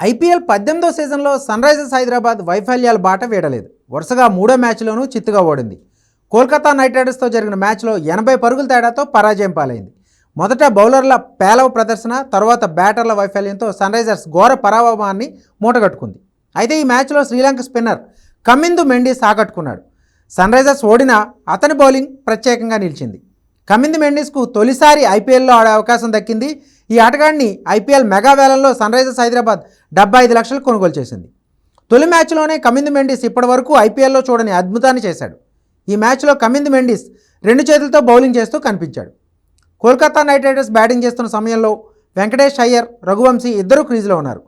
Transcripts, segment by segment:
IPL 18వ సీజన్లో Sunrisers Hyderabad వైఫల్యాల బాట వీడలేదు. వరుసగా మూడో మ్యాచ్లోనూ చిత్తుగా ఓడింది. కోల్కతా నైట్ రైడర్స్తో జరిగిన మ్యాచ్లో 80 పరుగుల తేడాతో పరాజయం పాలైంది. మొదట బౌలర్ల పేలవ ప్రదర్శన, తర్వాత బ్యాటర్ల వైఫల్యంతో సన్రైజర్స్ ఘోర పరాభవాన్ని మూటగట్టుకుంది. అయితే ఈ మ్యాచ్లో శ్రీలంక స్పిన్నర్ కమిందు మెండిస్ ఆకట్టుకున్నాడు. సన్రైజర్స్ ఓడినా అతని బౌలింగ్ ప్రత్యేకంగా నిలిచింది. కమిందు మెండిస్కు తొలిసారి ఐపీఎల్లో ఆడే అవకాశం దక్కింది. ఈ ఆటగాడిని ఐపీఎల్ మెగా వేలంలో సన్రైజర్స్ హైదరాబాద్ 75 లక్షలు కొనుగోలు చేసింది. తొలి మ్యాచ్లోనే కమిందు మెండిస్ ఇప్పటివరకు ఐపీఎల్లో చూడని అద్భుతాన్ని చేశాడు. ఈ మ్యాచ్లో కమిందు మెండిస్ 2 చేతులతో బౌలింగ్ చేస్తూ కనిపించాడు. కోల్కతా నైట్ రైడర్స్ బ్యాటింగ్ చేస్తున్న సమయంలో వెంకటేష్ అయ్యర్, రఘువంశీ ఇద్దరు క్రీజులో ఉన్నారు.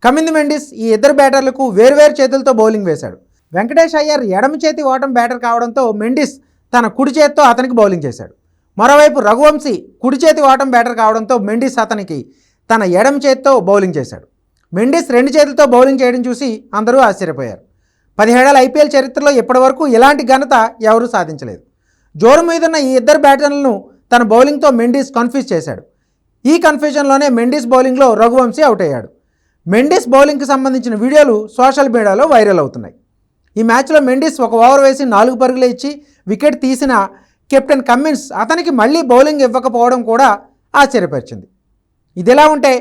కమిందు మెండిస్ ఈ ఇద్దరు బ్యాటర్లకు వేర్వేరు చేతులతో బౌలింగ్ వేశాడు. వెంకటేష్ అయ్యర్ ఎడమ చేతి ఓటం బ్యాటర్ కావడంతో మెండిస్ తన కుడి చేతితో అతనికి బౌలింగ్ చేశాడు. మరోవైపు రఘువంశీ కుడి చేతి ఓటం బ్యాటర్ కావడంతో మెండిస్ అతనికి తన ఎడమ చేతితో బౌలింగ్ చేశాడు. మెండిస్ 2 చేతులతో బౌలింగ్ చేయడం చూసి అందరూ ఆశ్చర్యపోయారు. 17 ఏళ్ల ఐపీఎల్ చరిత్రలో ఇప్పటివరకు ఇలాంటి ఘనత ఎవరూ సాధించలేదు. జోరు మీదున్న ఈ ఇద్దరు బ్యాటర్లను తన బౌలింగ్తో మెండిస్ కన్ఫ్యూజ్ చేశాడు. ఈ కన్ఫ్యూజన్లోనే మెండిస్ బౌలింగ్లో రఘువంశీ అవుట్ అయ్యాడు. మెండిస్ బౌలింగ్కి సంబంధించిన వీడియోలు సోషల్ మీడియాలో వైరల్ అవుతున్నాయి. ఈ మ్యాచ్లో మెండిస్ 1 ఓవర్ వేసి 4 పరుగులే ఇచ్చి వికెట్ తీసిన కెప్టెన్ కమ్మిన్స్ అతనికి మళ్ళీ బౌలింగ్ ఇవ్వకపోవడం కూడా ఆశ్చర్యపరిచింది. ఇదిలా ఉంటే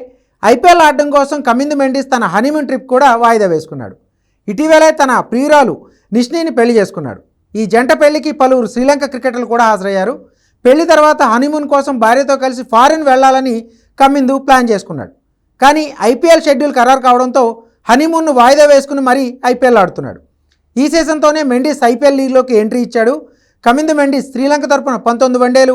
ఐపీఎల్ ఆడడం కోసం కమిందు మెండిస్ తన హనీమూన్ ట్రిప్ కూడా వాయిదా వేసుకున్నాడు. ఇటీవలే తన ప్రియురాలు నిష్నీని పెళ్లి చేసుకున్నాడు. ఈ జంట పెళ్లికి పలువురు శ్రీలంక క్రికెటర్లు కూడా హాజరయ్యారు. పెళ్లి తర్వాత హనీమూన్ కోసం భార్యతో కలిసి ఫారిన్ వెళ్లాలని కమిందు ప్లాన్ చేసుకున్నాడు. కానీ ఐపీఎల్ షెడ్యూల్ ఖరారు కావడంతో హనీమూన్ను వాయిదా వేసుకుని మరీ ఐపీఎల్ ఆడుతున్నాడు. ఈ సీజన్తోనే మెండిస్ ఐపీఎల్ లీగ్లోకి ఎంట్రీ ఇచ్చాడు. కమిందు మెండిస్ శ్రీలంక తరపున 19 వన్డేలు,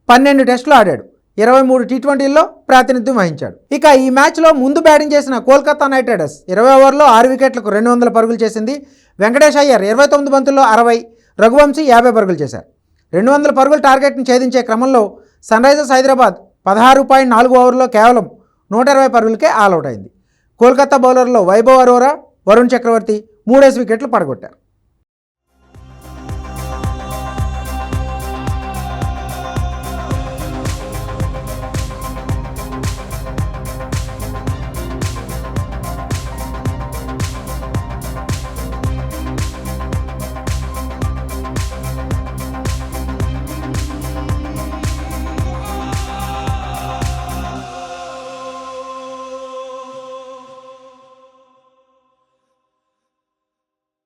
12 టెస్టులు ఆడాడు. 23 టీ20ల్లో ప్రాతినిధ్యం వహించాడు. ఇక ఈ మ్యాచ్లో ముందు బ్యాటింగ్ చేసిన కోల్కతా నైట్ రైడర్స్ 20 ఓవర్లో 6 వికెట్లకు 200 పరుగులు చేసింది. వెంకటేష్ అయ్యర్ 29 బంతుల్లో 60, రఘువంశీ 50 పరుగులు చేశారు. 200 పరుగుల టార్గెట్ను ఛేదించే క్రమంలో సన్రైజర్స్ హైదరాబాద్ 16.4 ఓవర్లో కేవలం 120 పరుగులకే ఆల్అవుట్ అయింది. కోల్కతా బౌలర్లో వైభవ్ అరోరా, వరుణ్ చక్రవర్తి 3 వికెట్లు పడగొట్టారు.